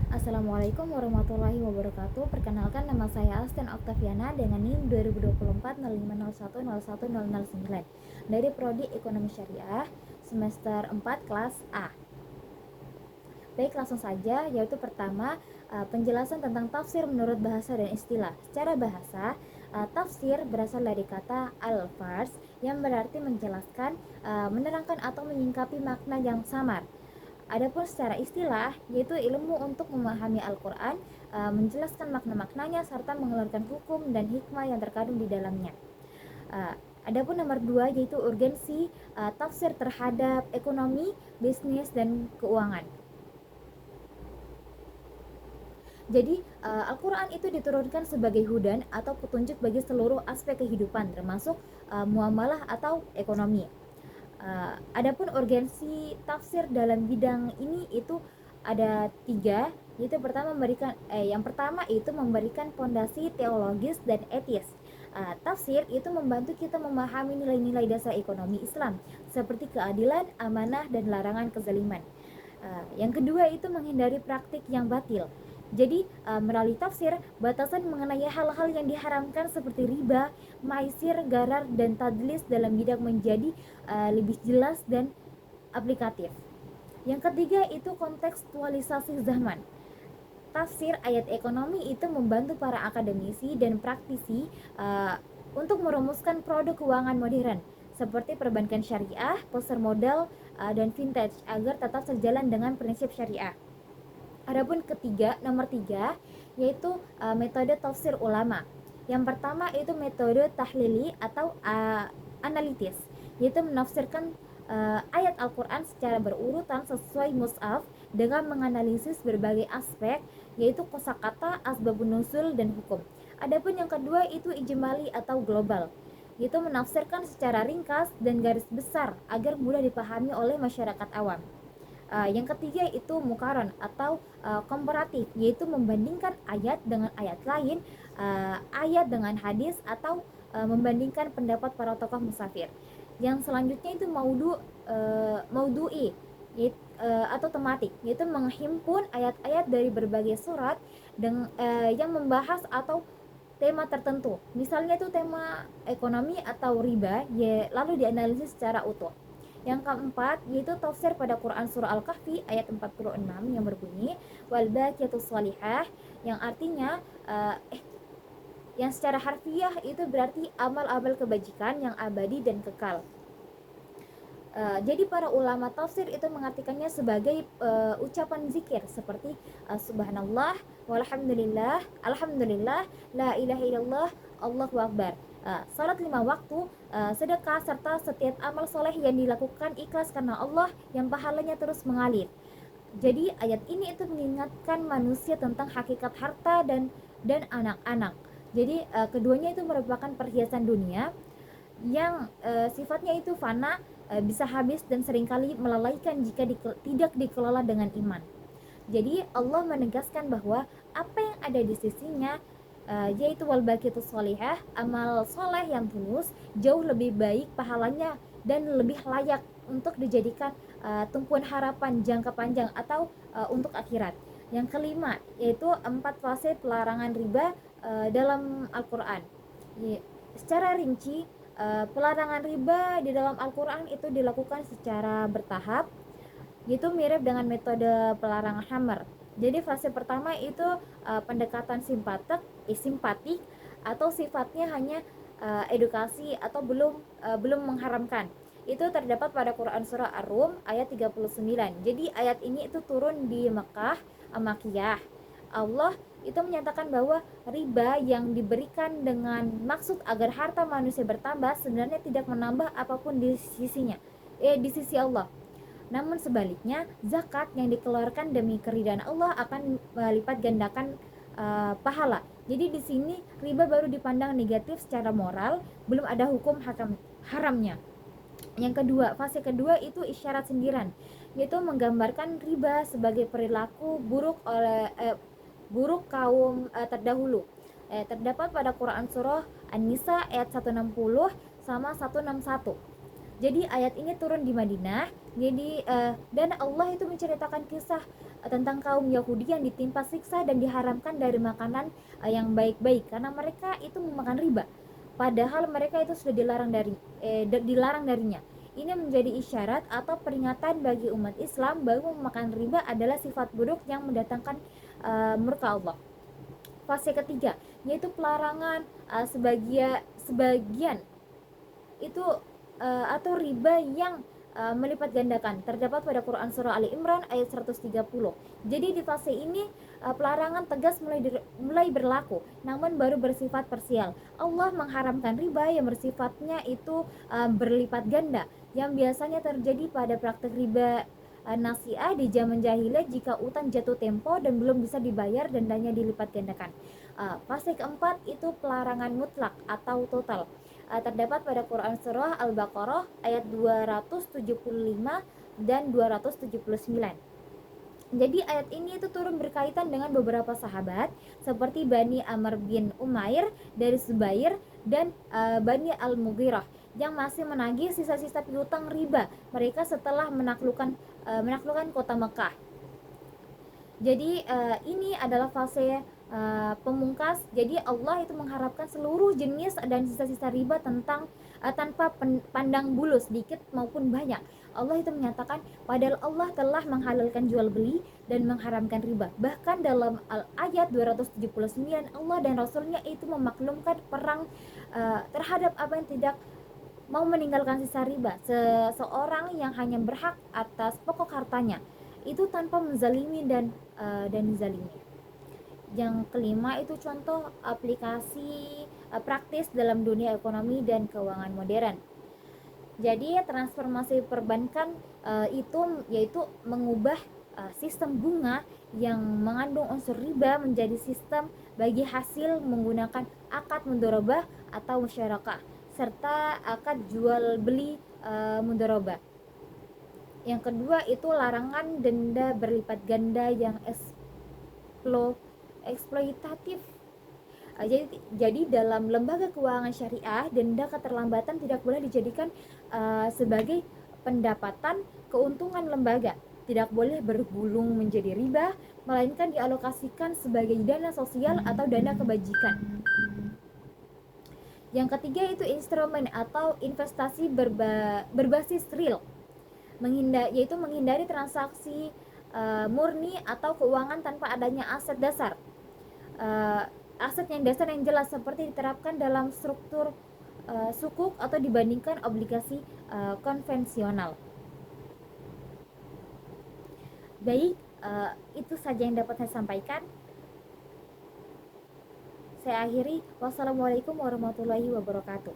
Assalamualaikum warahmatullahi wabarakatuh. Perkenalkan, nama saya Astin Oktaviana dengan NIM 2024 05010109 dari Prodi Ekonomi Syariah semester 4 kelas A. Baik, langsung saja, yaitu pertama, penjelasan tentang tafsir menurut bahasa dan istilah. Secara bahasa, tafsir berasal dari kata al-fars yang berarti menjelaskan, menerangkan atau menyingkapi makna yang samar. Adapun secara istilah, yaitu ilmu untuk memahami Al-Quran, menjelaskan makna-maknanya serta mengeluarkan hukum dan hikmah yang terkandung di dalamnya. Adapun nomor 2 yaitu urgensi tafsir terhadap ekonomi, bisnis, dan keuangan. Jadi Al-Quran itu diturunkan sebagai hudan atau petunjuk bagi seluruh aspek kehidupan, termasuk muamalah atau ekonomi. Adapun urgensi tafsir dalam bidang ini itu ada 3, yaitu yang pertama itu memberikan fondasi teologis dan etis. Tafsir itu membantu kita memahami nilai-nilai dasar ekonomi Islam seperti keadilan, amanah, dan larangan kezaliman. Yang kedua itu menghindari praktik yang batil. Jadi melalui tafsir, batasan mengenai hal-hal yang diharamkan seperti riba, maisir, garar, dan tadlis dalam bidang menjadi lebih jelas dan aplikatif. Yang ketiga itu kontekstualisasi zaman. Tafsir ayat ekonomi itu membantu para akademisi dan praktisi untuk merumuskan produk keuangan modern seperti perbankan syariah, pasar modal, dan vintage agar tetap sejalan dengan prinsip syariah. Adapun nomor 3 yaitu metode tafsir ulama. Yang pertama itu metode tahlili atau analitis, yaitu menafsirkan ayat Al-Quran secara berurutan sesuai mushaf dengan menganalisis berbagai aspek, yaitu kosakata, asbabun nuzul, dan hukum. Adapun yang kedua itu ijmali atau global, yaitu menafsirkan secara ringkas dan garis besar agar mudah dipahami oleh masyarakat awam. Yang ketiga itu mukaron atau komparatif, yaitu membandingkan ayat dengan ayat lain, ayat dengan hadis, atau membandingkan pendapat para tokoh musafir. Yang selanjutnya itu maudhu'i atau tematik, yaitu menghimpun ayat-ayat dari berbagai surat yang membahas atau tema tertentu. Misalnya itu tema ekonomi atau riba, lalu dianalisis secara utuh. Yang keempat yaitu tafsir pada Quran surah Al-Kahfi ayat 46 yang berbunyi wal baqiyatus shalihah, yang artinya yang secara harfiah itu berarti amal-amal kebajikan yang abadi dan kekal. Jadi para ulama tafsir itu mengartikannya sebagai ucapan zikir seperti subhanallah, walhamdulillah, alhamdulillah, la ilaha illallah, Allahu akbar. Salat 5 waktu, sedekah, serta setiap amal soleh yang dilakukan ikhlas karena Allah yang pahalanya terus mengalir. Jadi ayat ini itu mengingatkan manusia tentang hakikat harta dan anak-anak. Jadi keduanya itu merupakan perhiasan dunia yang sifatnya itu fana, bisa habis, dan seringkali melalaikan jika tidak dikelola dengan iman. Jadi Allah menegaskan bahwa apa yang ada di sisinya, yaitu wal baqiyatus shalihah, amal soleh yang tulus, jauh lebih baik pahalanya dan lebih layak untuk dijadikan tumpuan harapan jangka panjang atau untuk akhirat. Yang kelima yaitu 4 fase pelarangan riba dalam Al-Quran. Secara rinci, pelarangan riba di dalam Al-Quran itu dilakukan secara bertahap, yaitu mirip dengan metode pelarangan hammer. Jadi fase pertama itu pendekatan simpatik atau sifatnya hanya edukasi atau belum mengharamkan. Itu terdapat pada Quran surah Ar-Rum ayat 39. Jadi ayat ini itu turun di Makkiyah. Allah itu menyatakan bahwa riba yang diberikan dengan maksud agar harta manusia bertambah sebenarnya tidak menambah apapun di sisi Allah. Namun sebaliknya, zakat yang dikeluarkan demi keridhaan Allah akan melipat gandakan pahala. Jadi di sini riba baru dipandang negatif secara moral, belum ada hukum haramnya. Yang kedua, fase kedua itu isyarat sindiran, yaitu menggambarkan riba sebagai perilaku buruk kaum terdahulu. Terdapat pada Quran surah An-Nisa ayat 160 sama 161. Jadi ayat ini turun di Madinah Jadi dan Allah itu menceritakan kisah tentang kaum Yahudi yang ditimpa siksa dan diharamkan dari makanan yang baik-baik karena mereka itu memakan riba. Padahal mereka itu sudah dilarang darinya. Ini menjadi isyarat atau peringatan bagi umat Islam bahwa memakan riba adalah sifat buruk yang mendatangkan murka Allah. Fase ketiga yaitu pelarangan sebagian itu atau riba yang melipat gandakan terdapat pada Quran surah Ali Imran ayat 130. Jadi di fase ini pelarangan tegas mulai berlaku namun baru bersifat parsial. Allah mengharamkan riba yang bersifatnya itu berlipat ganda yang biasanya terjadi pada praktek riba nasiah di zaman jahiliyah jika utang jatuh tempo dan belum bisa dibayar dendanya dilipat gandakan. Fase keempat itu pelarangan mutlak atau total. Terdapat pada Quran surah Al-Baqarah ayat 275 dan 279. Jadi ayat ini itu turun berkaitan dengan beberapa sahabat seperti Bani Amr bin Umair dari Zubair dan Bani Al-Mughirah yang masih menagih sisa-sisa piutang riba mereka setelah menaklukkan kota Mekah. Jadi ini adalah fase pemungkas. Jadi Allah itu mengharapkan seluruh jenis dan sisa-sisa riba tanpa pandang bulu sedikit maupun banyak. Allah itu menyatakan padahal Allah telah menghalalkan jual beli dan mengharamkan riba. Bahkan dalam ayat 279 Allah dan Rasulnya itu memaklumkan perang terhadap apa yang tidak mau meninggalkan sisa riba. Seseorang yang hanya berhak atas pokok hartanya itu tanpa menzalimi dan dizalimi. Yang kelima itu contoh aplikasi praktis dalam dunia ekonomi dan keuangan modern. Jadi transformasi perbankan itu yaitu mengubah sistem bunga yang mengandung unsur riba menjadi sistem bagi hasil menggunakan akad mudharabah atau musyarakah serta akad jual beli mudharabah. Yang kedua itu larangan denda berlipat ganda yang eksploitatif. Jadi dalam lembaga keuangan syariah denda keterlambatan tidak boleh dijadikan sebagai pendapatan keuntungan lembaga, tidak boleh bergulung menjadi riba, melainkan dialokasikan sebagai dana sosial atau dana kebajikan. Yang ketiga itu instrumen atau investasi berbasis real, yaitu menghindari transaksi murni atau keuangan tanpa adanya aset dasar. Aset yang dasar yang jelas seperti diterapkan dalam struktur sukuk atau dibandingkan obligasi konvensional. Baik, itu saja yang dapat saya sampaikan. Saya akhiri. Wassalamualaikum warahmatullahi wabarakatuh.